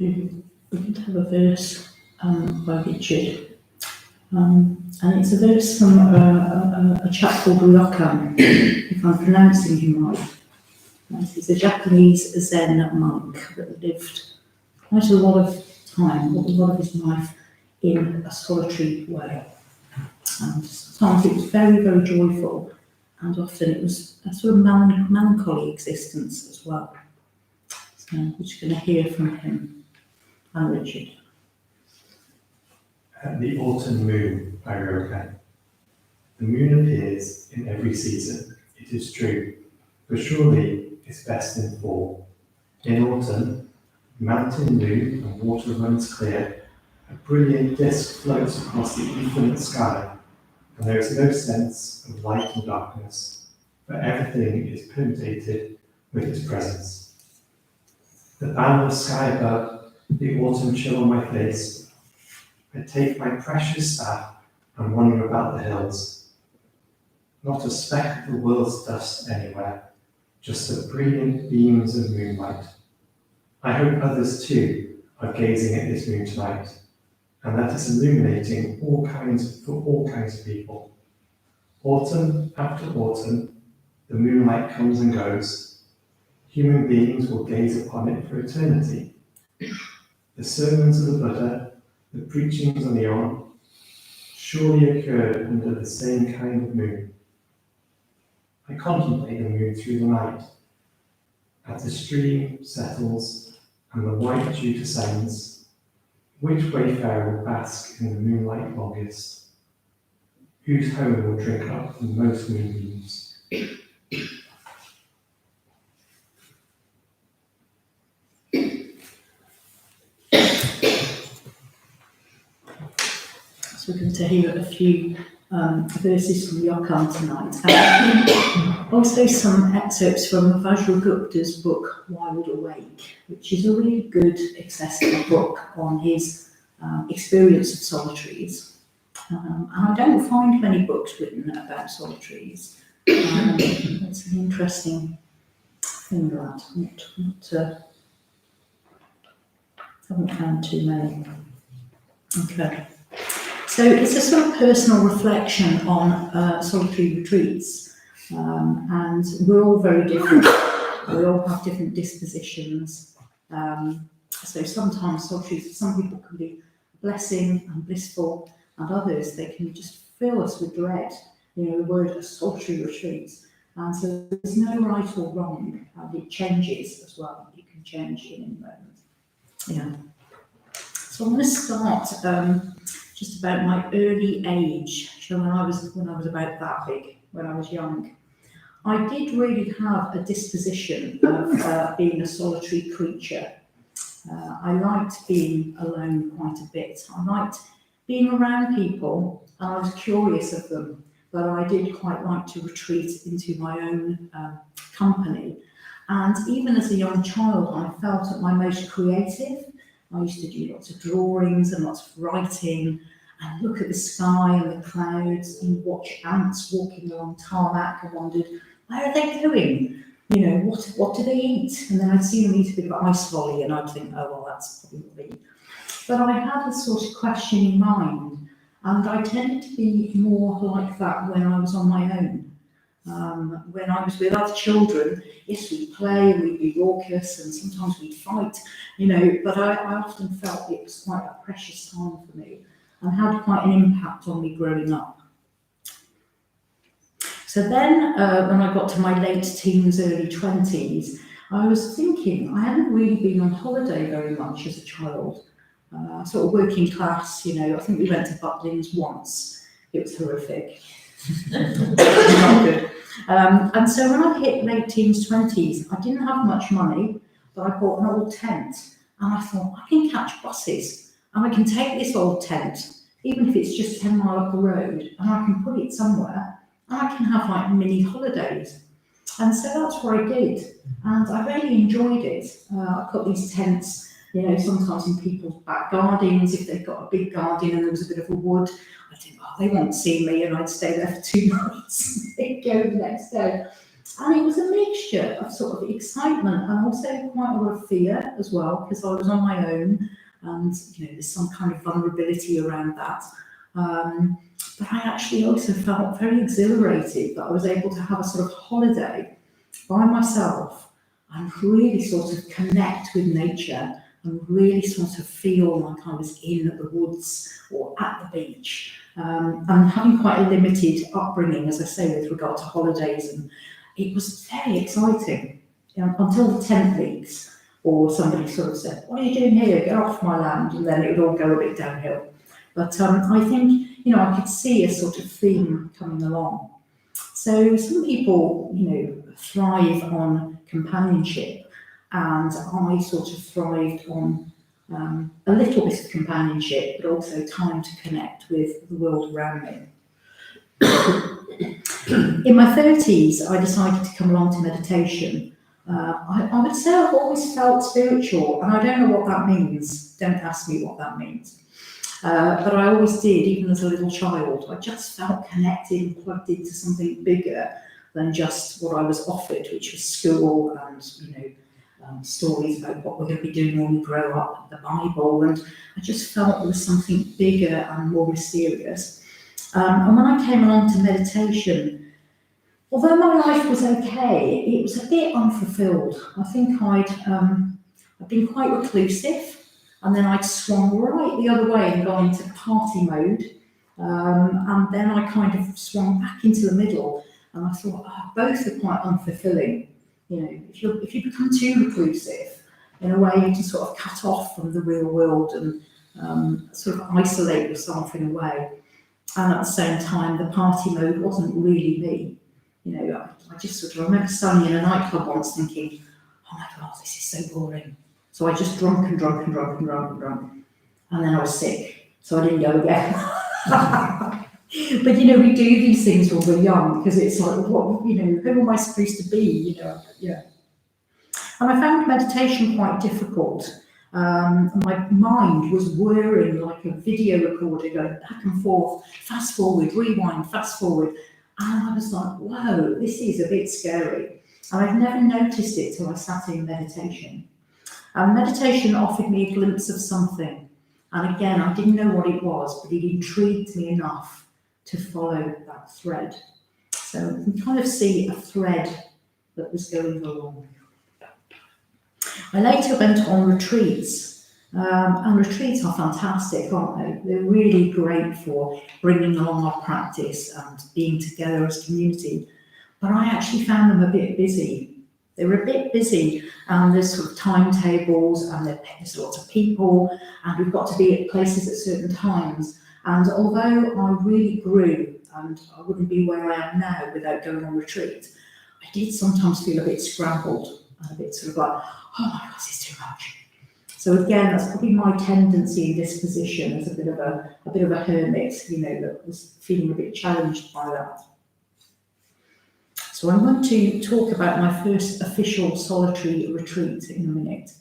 We could have a verse by Richard, and it's a verse from a chap called Ryokan, if I'm pronouncing him right. He's a Japanese Zen monk that lived quite a lot of time, a lot of his life in a solitary way. And sometimes it was very, very joyful, and often it was a sort of melancholy existence as well. So we're just going to hear from him and Richard. The Autumn Moon by Ryokan. The moon appears in every season, it is true, but surely it's best in fall. In autumn, mountain moon and water runs clear, a brilliant disk floats across the infinite sky, and there is no sense of light and darkness, but everything is permeated with its presence. The boundless sky above, the autumn chill on my face, I take my precious staff and wander about the hills. Not a speck of the world's dust anywhere, just the brilliant beams of moonlight. I hope others too are gazing at this moon tonight, and that it's illuminating for all kinds of people. Autumn after autumn, the moonlight comes and goes. Human beings will gaze upon it for eternity. The sermons of the Buddha, the preachings on the Om, surely occurred under the same kind of moon. I contemplate the moon through the night, as the stream settles and the white dew descends. Which wayfarer will bask in the moonlight longest? Whose home will drink up the most moonbeams? So we're going to hear a few verses from Ryokan tonight, and also some excerpts from Vajragupta's book Wild Awake, which is a really good, accessible book on his experience of solitaries. And I don't find many books written about solitaries. It's an interesting thing, that haven't found too many. Okay. So it's a sort of personal reflection on solitary retreats, and we're all very different. We all have different dispositions. So sometimes solitaries, some people can be blessing and blissful, and others, they can just fill us with dread. You know, the word a solitary retreat. And so there's no right or wrong, and it changes as well. You can change in any moment. Yeah. So I'm going to start just about my early age, so when I was about that big, when I was young. I did really have a disposition of being a solitary creature. I liked being alone quite a bit. I liked being around people, and I was curious of them, but I did quite like to retreat into my own company. And even as a young child, I felt at my most creative. I used to do lots of drawings and lots of writing, and look at the sky and the clouds and watch ants walking along tarmac, and wondered, where are they going? You know, what do they eat? And then I'd see them eat a bit of ice volley, and I'd think, oh, well, that's probably what they eat. But I had a sort of questioning mind, and I tended to be more like that when I was on my own. When I was with other children, yes, we'd play, we'd be raucous, and sometimes we'd fight, you know, but I often felt it was quite a precious time for me, and had quite an impact on me growing up. So then, when I got to my late teens, early 20s, I was thinking I hadn't really been on holiday very much as a child. Sort of working class, you know, I think we went to Butlins once. It was horrific. Not good. And so when I hit late teens, 20s, I didn't have much money, but I bought an old tent, and I thought, I can catch buses, and I can take this old tent, even if it's just 10 miles up the road, and I can put it somewhere, and I can have like mini holidays. And so that's what I did, and I really enjoyed it. I put these tents, you know, sometimes in people's back gardens, if they've got a big garden and there was a bit of a wood, I'd think, oh, they won't see me, and I'd stay there for 2 months, they'd go the next day. And it was a mixture of sort of excitement and also quite a lot of fear as well, because I was on my own and, there's some kind of vulnerability around that. But I actually also felt very exhilarated that I was able to have a sort of holiday by myself and really sort of connect with nature and really sort of feel like I was in the woods or at the beach. And having quite a limited upbringing, as I say, with regard to holidays, and it was very exciting, until the tent weeks, or somebody sort of said, "What are you doing here? Get off my land," and then it would all go a bit downhill. But I think, I could see a sort of theme coming along. So some people, thrive on companionship, and I sort of thrived on a little bit of companionship, but also time to connect with the world around me. In my 30s, I decided to come along to meditation. I would say I've always felt spiritual, and I don't know what that means. Don't ask me what that means. But I always did, even as a little child. I just felt connected and plugged into something bigger than just what I was offered, which was school and, stories about what we're going to be doing when we grow up, the Bible. And I just felt there was something bigger and more mysterious. And when I came along to meditation, although my life was okay, it was a bit unfulfilled. I think I'd been quite reclusive. And then I'd swung right the other way and gone into party mode. And then I kind of swung back into the middle. And I thought, both are quite unfulfilling. If you become too reclusive, in a way you can sort of cut off from the real world and sort of isolate yourself in a way. And at the same time, the party mode wasn't really me. I just sort of remember standing in a nightclub once thinking, oh my God, this is so boring. So I just drunk. And then I was sick, so I didn't go again. But we do these things when we're young, because it's like, who am I supposed to be? Yeah. And I found meditation quite difficult. My mind was whirring like a video recorder, going back and forth, fast forward, rewind, fast forward. And I was like, whoa, this is a bit scary. And I'd never noticed it till I sat in meditation. And meditation offered me a glimpse of something. And again, I didn't know what it was, but it intrigued me enough to follow that thread. So you can kind of see a thread that was going along. I later went on retreats. And retreats are fantastic, aren't they? They're really great for bringing along our practice and being together as a community. But I actually found them a bit busy. They were a bit busy, and there's sort of timetables, and there's lots of people, and we've got to be at places at certain times. And although I really grew, and I wouldn't be where I am now without going on retreat, I did sometimes feel a bit scrambled, and a bit sort of like, oh my God, this is too much. So again, that's probably my tendency in this position as a bit of a hermit, that was feeling a bit challenged by that. So I'm going to talk about my first official solitary retreat in a minute,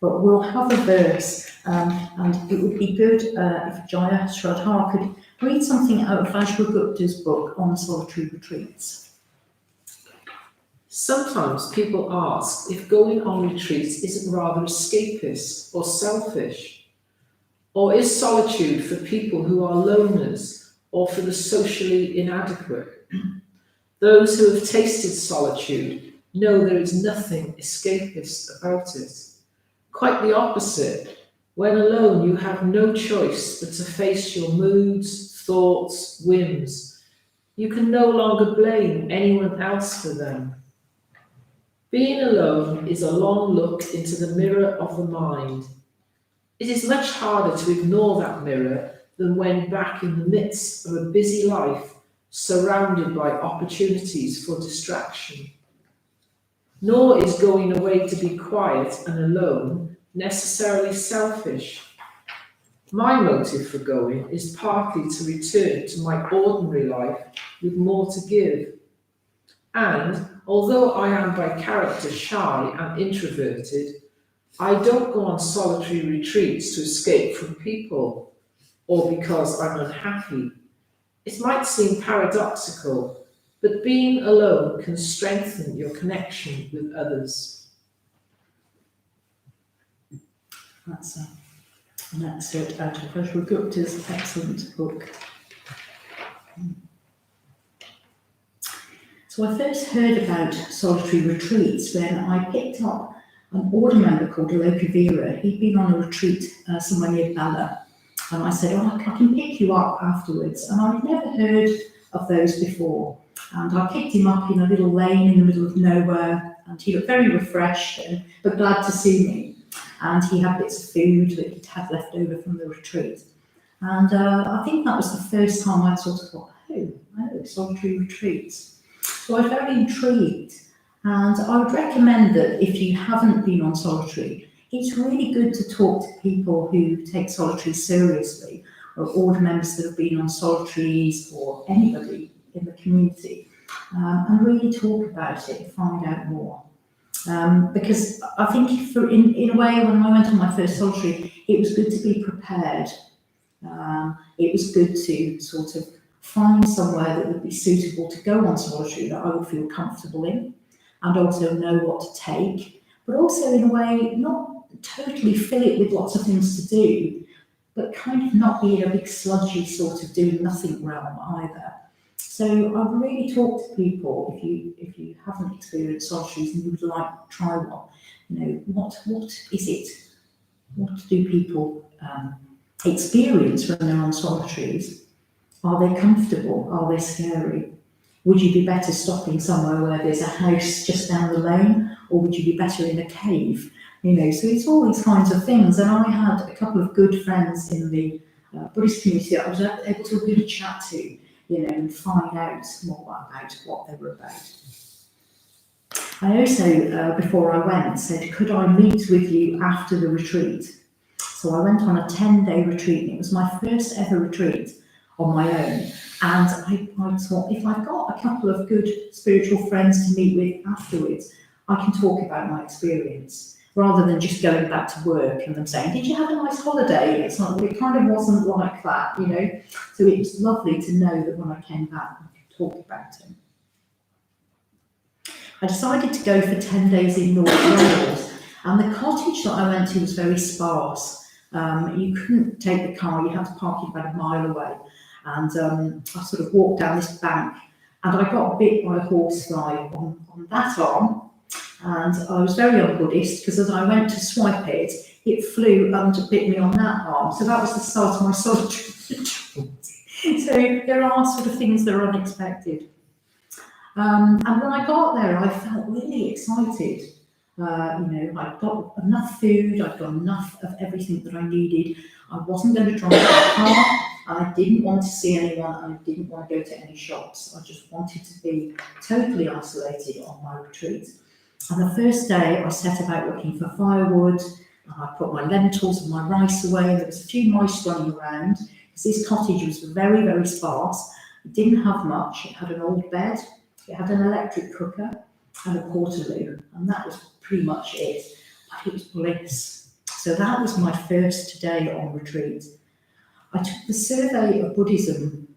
but we'll have a verse, and it would be good if Jaya Shraddha could read something out of Vajragupta's book on solitary retreats. Sometimes people ask if going on retreats isn't rather escapist or selfish, or is solitude for people who are loners or for the socially inadequate. Those who have tasted solitude know there is nothing escapist about it. Quite the opposite. When alone, you have no choice but to face your moods, thoughts, whims. You can no longer blame anyone else for them. Being alone is a long look into the mirror of the mind. It is much harder to ignore that mirror than when back in the midst of a busy life, surrounded by opportunities for distraction. Nor is going away to be quiet and alone necessarily selfish. My motive for going is partly to return to my ordinary life with more to give. And although I am by character shy and introverted, I don't go on solitary retreats to escape from people or because I'm unhappy. It might seem paradoxical, but being alone can strengthen your connection with others. That's an excerpt out of Rachel Gupta's excellent book. So I first heard about solitary retreats when I picked up an order member called Aloka Vera. He'd been on a retreat somewhere near Bala, and I said, "Oh, I can pick you up afterwards." And I'd never heard of those before. And I picked him up in a little lane in the middle of nowhere, and he looked very refreshed but glad to see me. And he had bits of food that he'd had left over from the retreat. And I think that was the first time I sort of thought, oh, solitary retreats. So I was very intrigued, and I would recommend that if you haven't been on solitary, it's really good to talk to people who take solitary seriously, or order members that have been on solitaries, or anybody in the community, and really talk about it, find out more. Because I think in a way, when I went on my first solitary, it was good to be prepared. It was good to sort of find somewhere that would be suitable to go on solitary, that I would feel comfortable in, and also know what to take, but also in a way not totally fill it with lots of things to do, but kind of not be in a big sludgy sort of doing nothing realm either. So I would really talk to people if you haven't experienced solitaries and you would like to try one. You know, what is it? What do people experience when they're on solitaries? Are they comfortable? Are they scary? Would you be better stopping somewhere where there's a house just down the lane, or would you be better in a cave? You know, so it's all these kinds of things. And I had a couple of good friends in the Buddhist community that I was able to really chat to, you know, and find out more about what they were about. I also, before I went, said, could I meet with you after the retreat? So I went on a 10-day retreat, and it was my first ever retreat on my own. And I thought, if I've got a couple of good spiritual friends to meet with afterwards, I can talk about my experience, rather than just going back to work and them saying, did you have a nice holiday? It's not, it kind of wasn't like that, you know. So it was lovely to know that when I came back, I could talk about it. I decided to go for 10 days in North Wales, and the cottage that I went to was very sparse. You couldn't take the car, you had to park it about a mile away. And I sort of walked down this bank, and I got bit by a horsefly on that arm. And I was very un-Buddhist, because as I went to swipe it, it flew and bit me on that arm. So that was the start of my solitary retreat. So there are sort of things that are unexpected. And when I got there, I felt really excited. You know, I'd got enough food, I'd got enough of everything that I needed. I wasn't going to drive my car, and I didn't want to see anyone, and I didn't want to go to any shops. I just wanted to be totally isolated on my retreat. And the first day, I set about looking for firewood, and I put my lentils and my rice away, and there was a few mice running around, because this cottage was very, very sparse. It didn't have much. It had an old bed, it had an electric cooker, and a portaloo, and that was pretty much it. But it was bliss. So that was my first day on retreat. I took the Survey of Buddhism,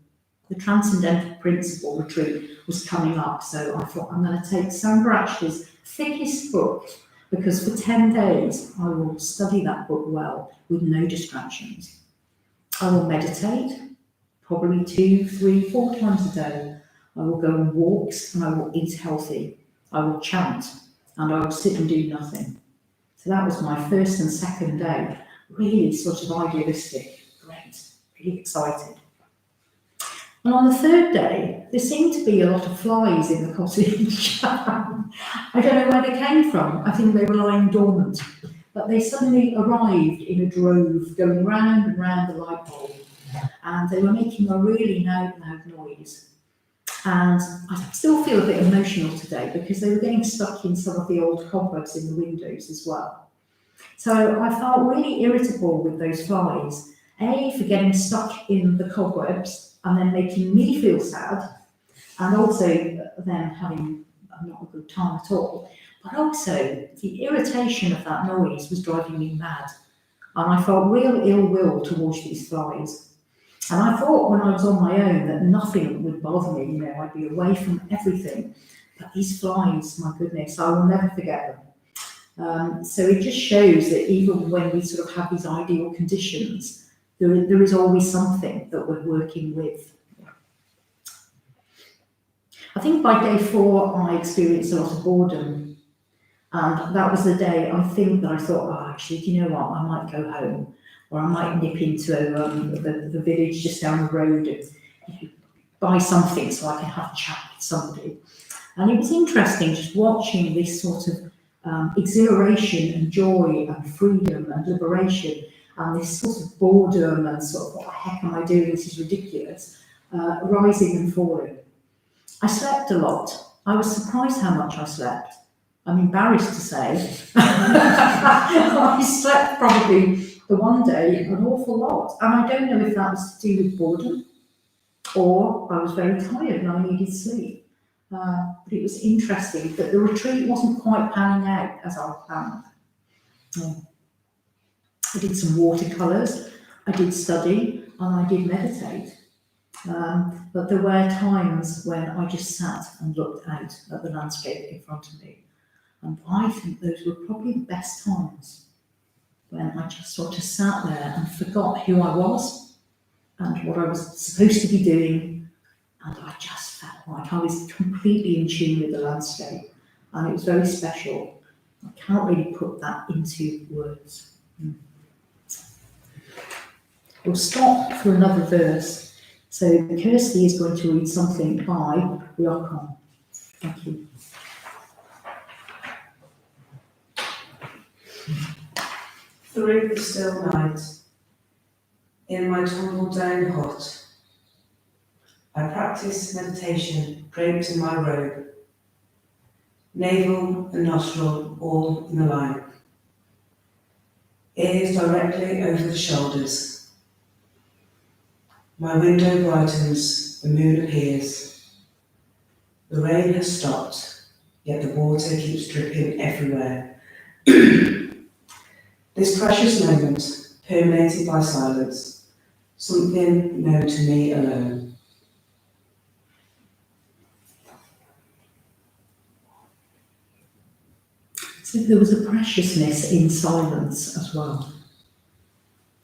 the Transcendental Principle retreat was coming up, so I thought I'm going to take Sandra Ashley's thickest book, because for 10 days I will study that book well with no distractions. I will meditate, probably 2, 3, 4 times a day. I will go on walks, and I will eat healthy. I will chant, and I will sit and do nothing. So that was my first and second day, really sort of idealistic, great, really excited. And on the third day, there seemed to be a lot of flies in the cottage. I don't know where they came from. I think they were lying dormant. But they suddenly arrived in a drove, going round and round the light bulb. And they were making a really loud noise. And I still feel a bit emotional today, because they were getting stuck in some of the old cobwebs in the windows as well. So I felt really irritable with those flies, A, for getting stuck in the cobwebs and then making me feel sad, and also them having not a good time at all. But also the irritation of that noise was driving me mad, and I felt real ill will towards these flies. And I thought when I was on my own that nothing would bother me, you know, I'd be away from everything. But these flies, my goodness, I will never forget them. So it just shows that even when we sort of have these ideal conditions, there is always something that we're working with. I think by day 4, I experienced a lot of boredom. And that was the day I think that I thought, oh, actually, do you know what? I might go home, or I might nip into the village just down the road and buy something so I can have a chat with somebody. And it was interesting just watching this sort of exhilaration and joy and freedom and liberation, and this sort of boredom and sort of, what the heck am I doing? This is ridiculous, rising and falling. I slept a lot. I was surprised how much I slept. I'm embarrassed to say. I slept probably the one day an awful lot. And I don't know if that was to do with boredom or I was very tired and I needed sleep. But it was interesting that the retreat wasn't quite panning out as I planned. I did some watercolours, I did study, and I did meditate. But there were times when I just sat and looked out at the landscape in front of me. And I think those were probably the best times, when I just sort of sat there and forgot who I was and what I was supposed to be doing. And I just felt like I was completely in tune with the landscape. And it was very special. I can't really put that into words. We'll stop for another verse. So Kirsty is going to read something by Ryokon. Thank you. Through the still night, in my tumble down hut, I practice meditation draped in my robe, navel and nostril all in a line, ears directly over the shoulders. My window brightens, the moon appears. The rain has stopped, yet the water keeps dripping everywhere. This precious moment, permeated by silence, something known to me alone. So there was a preciousness in silence as well.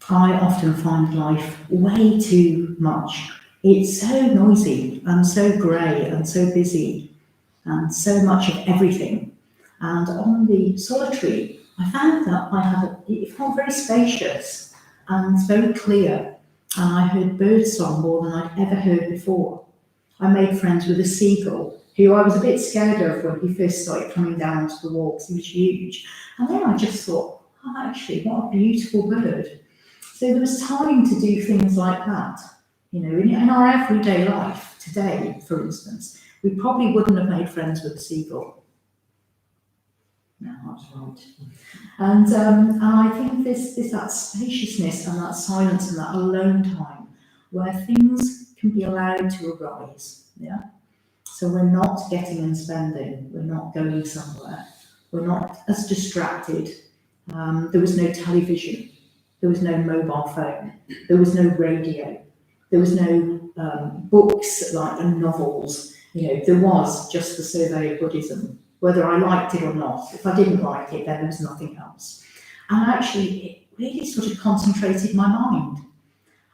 I often find life way too much. It's so noisy and so grey and so busy and so much of everything. And on the solitary, I found that it felt very spacious and very clear. And I heard birdsong more than I'd ever heard before. I made friends with a seagull, who I was a bit scared of when he first started coming down to the walks. He was huge. And then I just thought, oh, actually, what a beautiful bird. So there was time to do things like that. You know, in our everyday life today, for instance, we probably wouldn't have made friends with a seagull. No, that's right. And I think there's that spaciousness and that silence and that alone time where things can be allowed to arise. Yeah. So we're not getting and spending. We're not going somewhere. We're not as distracted. There was no television. There was no mobile phone. There was no radio. There was no books like and novels. You know, there was just the survey of Buddhism, whether I liked it or not. If I didn't like it, then there was nothing else. And actually, it really sort of concentrated my mind.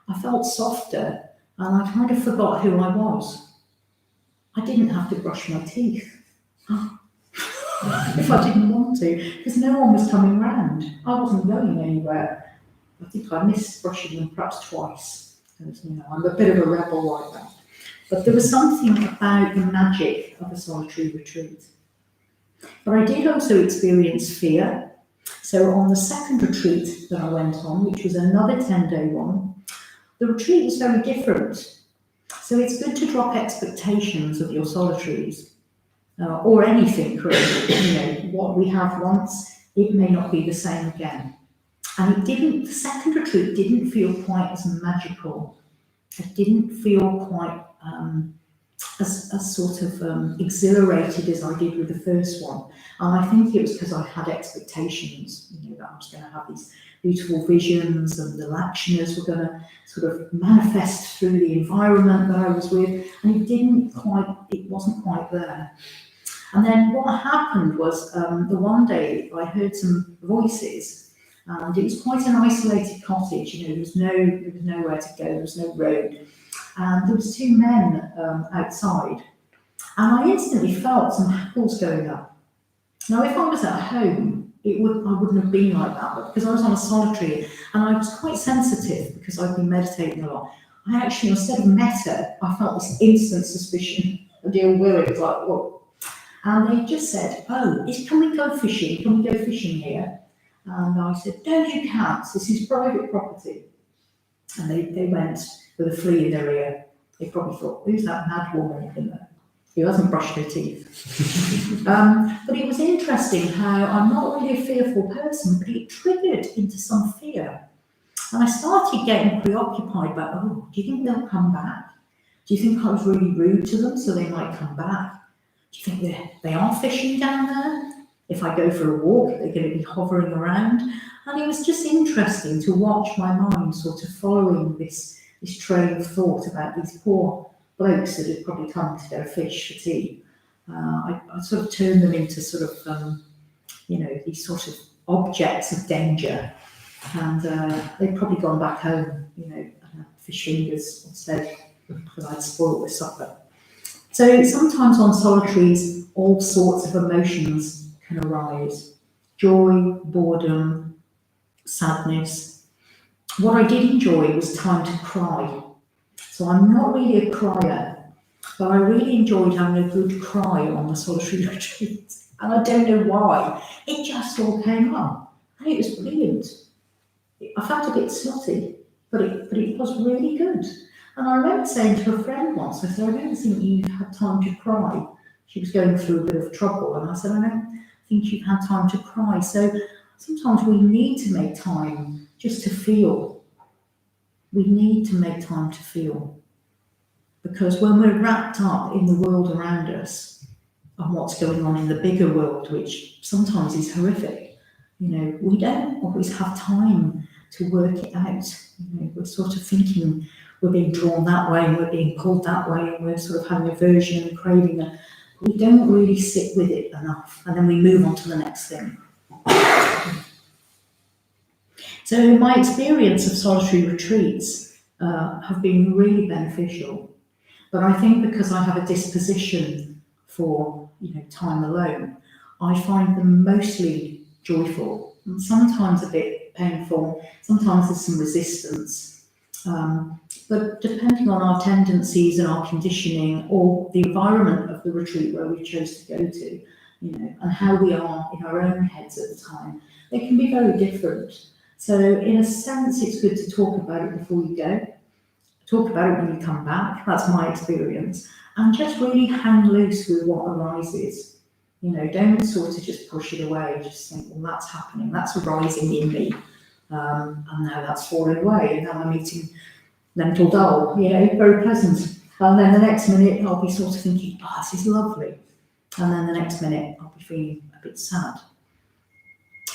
I felt softer, and I kind of forgot who I was. I didn't have to brush my teeth. If I didn't want to, because no one was coming round. I wasn't going anywhere. I think I missed brushing them perhaps twice. Because, you know, I'm a bit of a rebel like that. But there was something about the magic of a solitary retreat. But I did also experience fear. So on the second retreat that I went on, which was another 10-day one, the retreat was very different. So it's good to drop expectations of your solitaries, or anything really. You know, what we have once, it may not be the same again. And the second retreat didn't feel quite as magical. It didn't feel quite as sort of exhilarated as I did with the first one. And I think it was because I had expectations, that I was going to have these beautiful visions and the Lakshanas were going to sort of manifest through the environment that I was with. And it wasn't quite there. And then what happened was the one day I heard some voices, and it was quite an isolated cottage. There was nowhere to go, there was no road. And there was two men outside, and I instantly felt some hackles going up. Now, if I was at home, I wouldn't have been like that, but because I was on a solitary, and I was quite sensitive because I've been meditating a lot, I actually, instead of metta, I felt this instant suspicion. The dear will, it was like, whoa. And they just said, can we go fishing? Can we go fishing here? And I said, no, you can't. This is private property. And they went with a flea in their ear. They probably thought, who's that mad woman in there who hasn't brushed her teeth? But it was interesting how I'm not really a fearful person, but it triggered into some fear. And I started getting preoccupied about, do you think they'll come back? Do you think I was really rude to them so they might come back? Do you think they are fishing down there? If I go for a walk, they're going to be hovering around. And it was just interesting to watch my mind sort of following this train of thought about these poor blokes that had probably come to go fish for tea. I sort of turned them into sort of, these sort of objects of danger. And they'd probably gone back home, and had fish fingers instead, because I'd spoiled their supper. So sometimes on solitaries, all sorts of emotions can arise. Joy, boredom, sadness. What I did enjoy was time to cry. So I'm not really a crier, but I really enjoyed having a good cry on the solitary retreat. And I don't know why. It just all came up. And it was brilliant. I felt a bit snotty, but it was really good. And I remember saying to a friend once, I said, I don't think you've had time to cry. She was going through a bit of trouble. And I said, I don't think you've had time to cry. So sometimes we need to make time just to feel. We need to make time to feel. Because when we're wrapped up in the world around us and what's going on in the bigger world, which sometimes is horrific, we don't always have time to work it out. We're sort of thinking we're being drawn that way and we're being pulled that way and we're sort of having aversion and craving it. We don't really sit with it enough, and then we move on to the next thing. So my experience of solitary retreats have been really beneficial. But I think because I have a disposition for, time alone, I find them mostly joyful, and sometimes a bit painful, sometimes there's some resistance. But depending on our tendencies and our conditioning or the environment of the retreat where we chose to go to, and how we are in our own heads at the time, they can be very different. So in a sense, it's good to talk about it before you go. Talk about it when you come back. That's my experience. And just really hang loose with what arises. Don't sort of just push it away. Just think, well, that's happening. That's arising in me. And now that's falling away. And now I'm eating lentil dal, very pleasant. And then the next minute I'll be sort of thinking, this is lovely. And then the next minute I'll be feeling a bit sad.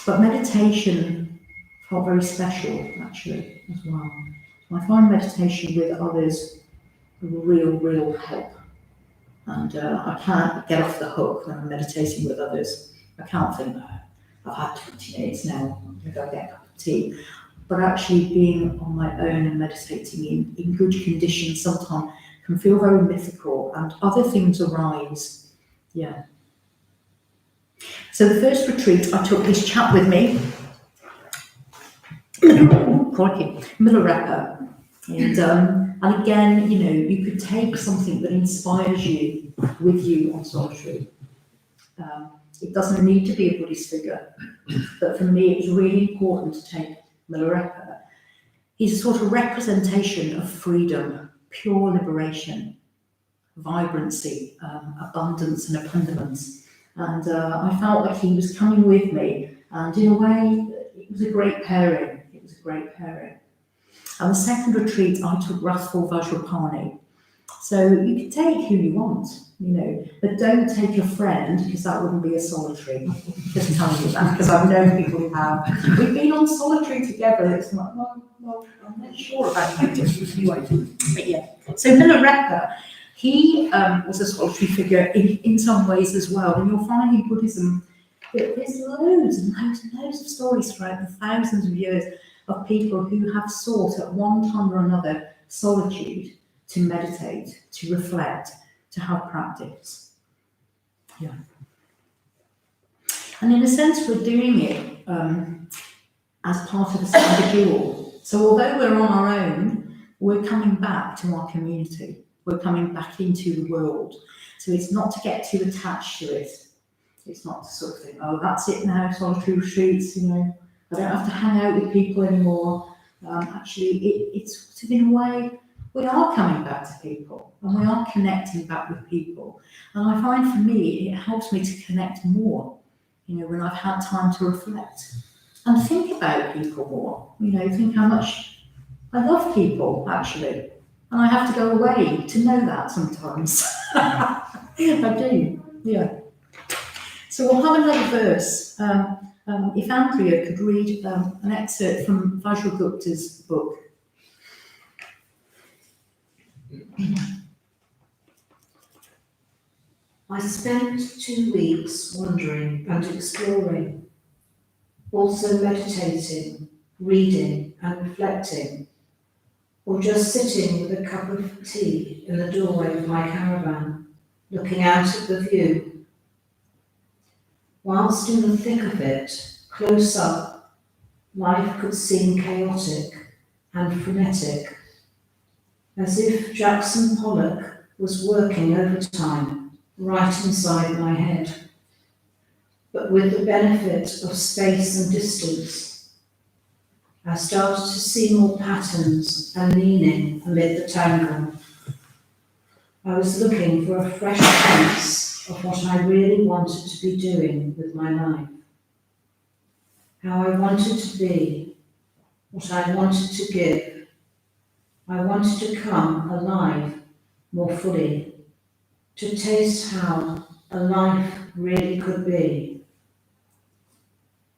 But meditation felt very special, actually, as well. I find meditation with others a real help. And I can't get off the hook when I'm meditating with others. I can't think, I've had 20 minutes now, I'm going to go get a cup of tea. But actually being on my own and meditating in good conditions sometimes can feel very mythical, and other things arise. Yeah. So the first retreat, I took this chap with me. Crikey, Milarepa. And again, you could take something that inspires you with you on solitary. It doesn't need to be a Buddhist figure, but for me, it was really important to take Milarepa. He's a sort of representation of freedom, pure liberation, vibrancy, abundance and abundance. And I felt like he was coming with me, and in a way, it was a great pairing. And the second retreat, I took Wrathful Vajrapani. So you can take who you want, but don't take your friend, because that wouldn't be a solitary. Just telling you that, because I've known people who have. We've been on solitary together. It's like, well, I'm not sure about you anyway. But yeah. So Milarepa, he was a solitary figure in some ways as well. And you'll find in Buddhism that there's loads and loads and loads of stories throughout the thousands of years of people who have sought at one time or another solitude to meditate, to reflect, to have practice. Yeah. And in a sense, we're doing it as part of a individual. So although we're on our own, we're coming back to our community. We're coming back into the world. So it's not to get too attached to it. It's not to sort of think, oh, that's it now, solitary retreats, I don't have to hang out with people anymore. Actually, it's sort of in a way, we are coming back to people and we are connecting back with people. And I find for me, it helps me to connect more, when I've had time to reflect and think about people more, think how much I love people, actually. And I have to go away to know that sometimes. I do, yeah. So we'll have another verse. If Andrea could read an excerpt from Vajragupta's book. I spent 2 weeks wandering and exploring, also meditating, reading and reflecting, or just sitting with a cup of tea in the doorway of my caravan, looking out at the view. Whilst in the thick of it, close up, life could seem chaotic and frenetic, as if Jackson Pollock was working overtime right inside my head. But with the benefit of space and distance, I started to see more patterns and meaning amid the tangle. I was looking for a fresh sense of what I really wanted to be doing with my life, how I wanted to be, what I wanted to give. I wanted to come alive more fully, to taste how a life really could be.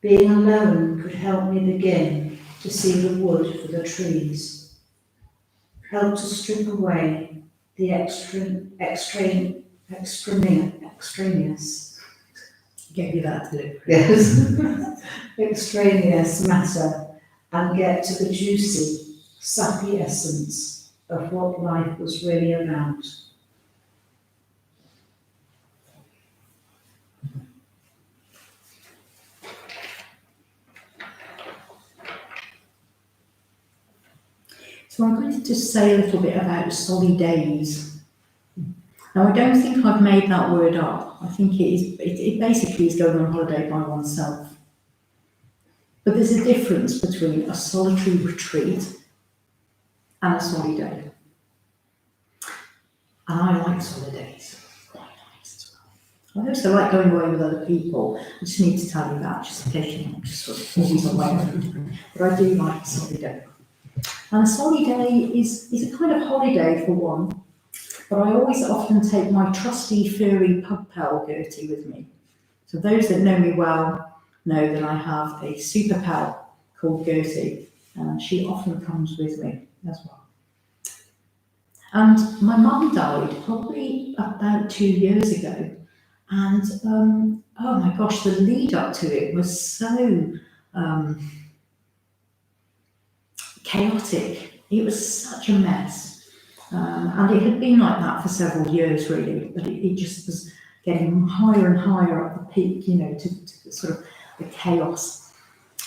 Being alone could help me begin to see the wood for the trees, help to strip away the extraneous. Gave you that delivery. Yes. Extraneous matter, and get to the juicy, sappy essence of what life was really about. So I'm going to just say a little bit about solidays. Now, I don't think I've made that word up. I think it basically is going on holiday by oneself. But there's a difference between a solitary retreat and a soliday. And I like solidays. Quite nice as well. I also like going away with other people. I just need to tell you that, just in case you're not just sort of always away. But I do like a soliday. And a soliday is a kind of holiday for one. But I always often take my trusty furry pug pal Gertie with me. So those that know me well know that I have a super pal called Gertie, and she often comes with me as well. And my mum died probably about 2 years ago, and oh my gosh, the lead up to it was so chaotic. It was such a mess. And it had been like that for several years, really, but it just was getting higher and higher up the peak, to sort of the chaos.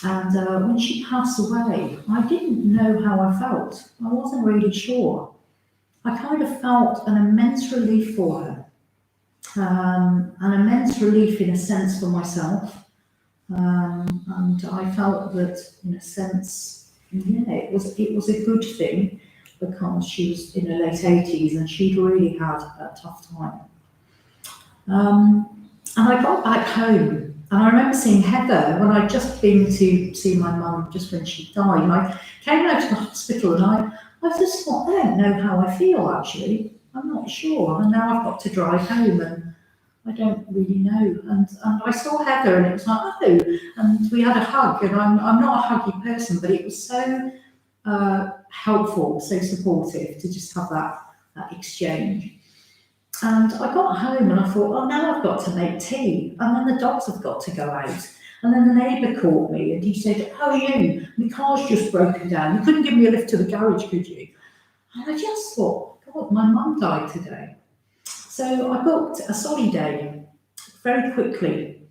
And when she passed away, I didn't know how I felt. I wasn't really sure. I kind of felt an immense relief for her, an immense relief in a sense for myself. And I felt that, in a sense, it was a good thing, because she was in her late 80s and she'd really had a tough time. And I got back home, and I remember seeing Heather when I'd just been to see my mum just when she died. And I came out of the hospital and I just thought, I don't know how I feel actually. I'm not sure. And now I've got to drive home and I don't really know. And I saw Heather and it was like, oh, and we had a hug. And I'm not a huggy person, but it was so helpful, so supportive to just have that exchange. And I got home and I thought, oh, now I've got to make tea. And then the dogs have got to go out. And then the neighbour called me and he said, how are you? My car's just broken down. You couldn't give me a lift to the garage, could you? And I just thought, God, my mum died today. So I booked a solly day very quickly.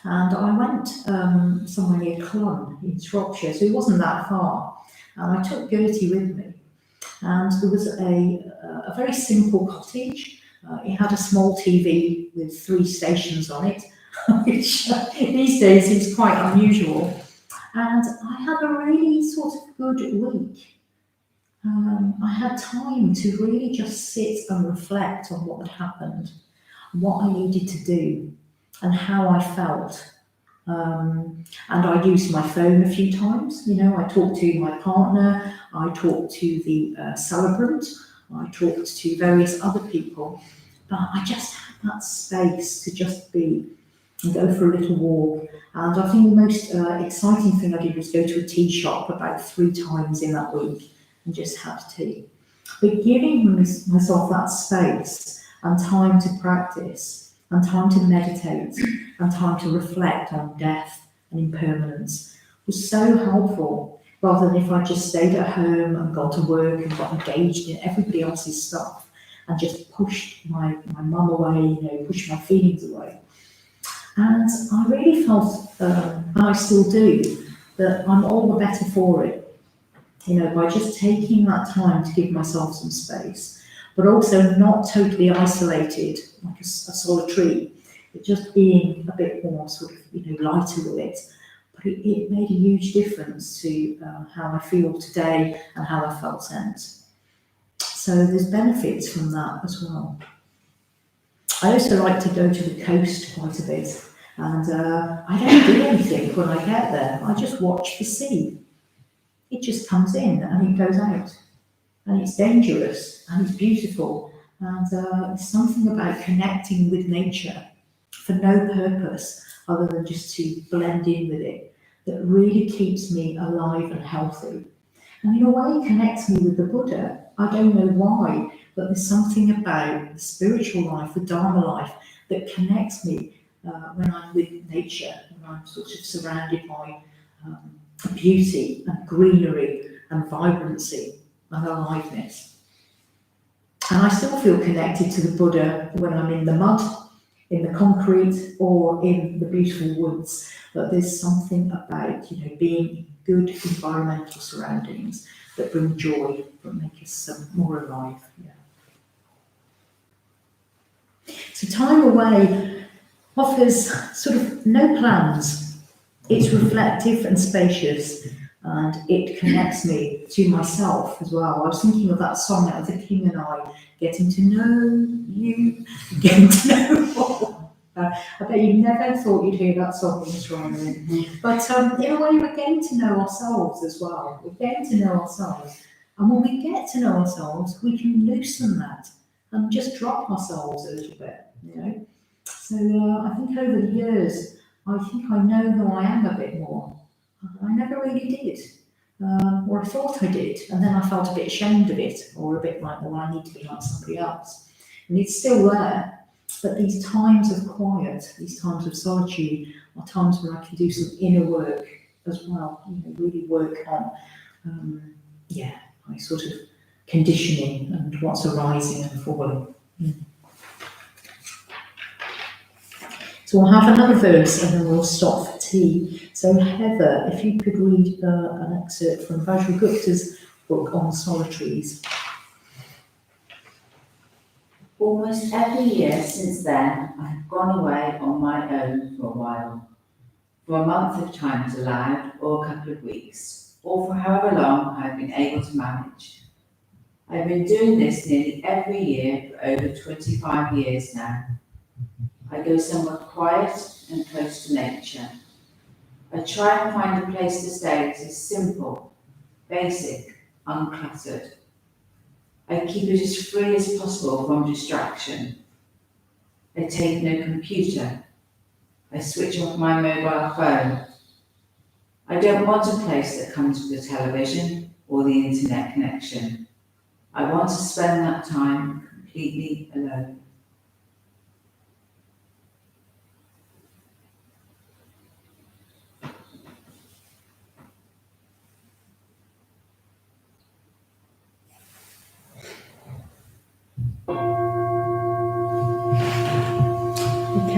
And I went somewhere near Clun in Shropshire, so it wasn't that far. And I took Gertie with me. And there was a very simple cottage. It had a small TV with 3 stations on it, which these days is quite unusual. And I had a really sort of good week. I had time to really just sit and reflect on what had happened, what I needed to do, and how I felt. And I used my phone a few times. You know, I talked to my partner, I talked to the celebrant, I talked to various other people, but I just had that space to just be and go for a little walk. And I think the most exciting thing I did was go to a tea shop about 3 times in that week and just have tea. But giving myself that space and time to practice and time to meditate and time to reflect on death and impermanence was so helpful, rather than if I just stayed at home and got to work and got engaged in everybody else's stuff and just pushed my mum away, you know, pushed my feelings away. And I really felt, and I still do, that I'm all the better for it, you know, by just taking that time to give myself some space, but also not totally isolated, like a solitary, but just being a bit more sort of, you know, lighter with it. But it made a huge difference to how I feel today and how I felt since. So there's benefits from that as well. I also like to go to the coast quite a bit, and I don't do anything when I get there. I just watch the sea. It just comes in and it goes out, and it's dangerous and it's beautiful, and there's something about connecting with nature for no purpose other than just to blend in with it that really keeps me alive and healthy. And in a way connects me with the Buddha. I don't know why, but there's something about the spiritual life, the Dharma life, that connects me when I'm with nature, when I'm sort of surrounded by beauty and greenery and vibrancy and aliveness. And I still feel connected to the Buddha when I'm in the mud, in the concrete, or in the beautiful woods. But there's something about, you know, being in good environmental surroundings that bring joy, that make us more alive. Yeah. So time away offers sort of no plans. It's reflective and spacious, and it connects me to myself as well. I was thinking of that song, that was The King and I, getting to know you, getting to know all. I bet you never thought you'd hear that song in this room. But in a way, we're getting to know ourselves as well. We're getting to know ourselves. And when we get to know ourselves, we can loosen that and just drop ourselves a little bit, you know. So I think over the years, I think I know who I am a bit more. I never really did, or I thought I did, and then I felt a bit ashamed of it, or a bit like, well, I need to be like somebody else. And it's still there, but these times of quiet, these times of solitude, are times when I can do some inner work as well, you know, really work on, my sort of conditioning and what's arising and falling. So we'll have another verse and then we'll stop for tea. So Heather, if you could read an excerpt from Vajra Gupta's book on solitaries. Almost every year since then, I have gone away on my own for a while, for a month if time is allowed, or a couple of weeks, or for however long I've been able to manage. I've been doing this nearly every year for over 25 years now. I go somewhere quiet and close to nature. I try and find a place to stay that is simple, basic, uncluttered. I keep it as free as possible from distraction. I take no computer. I switch off my mobile phone. I don't want a place that comes with a television or the internet connection. I want to spend that time completely alone.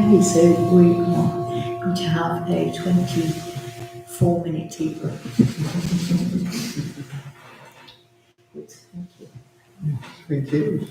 Okay, so we are going to have a 24-minute tea break. Good, thank you. Thank you.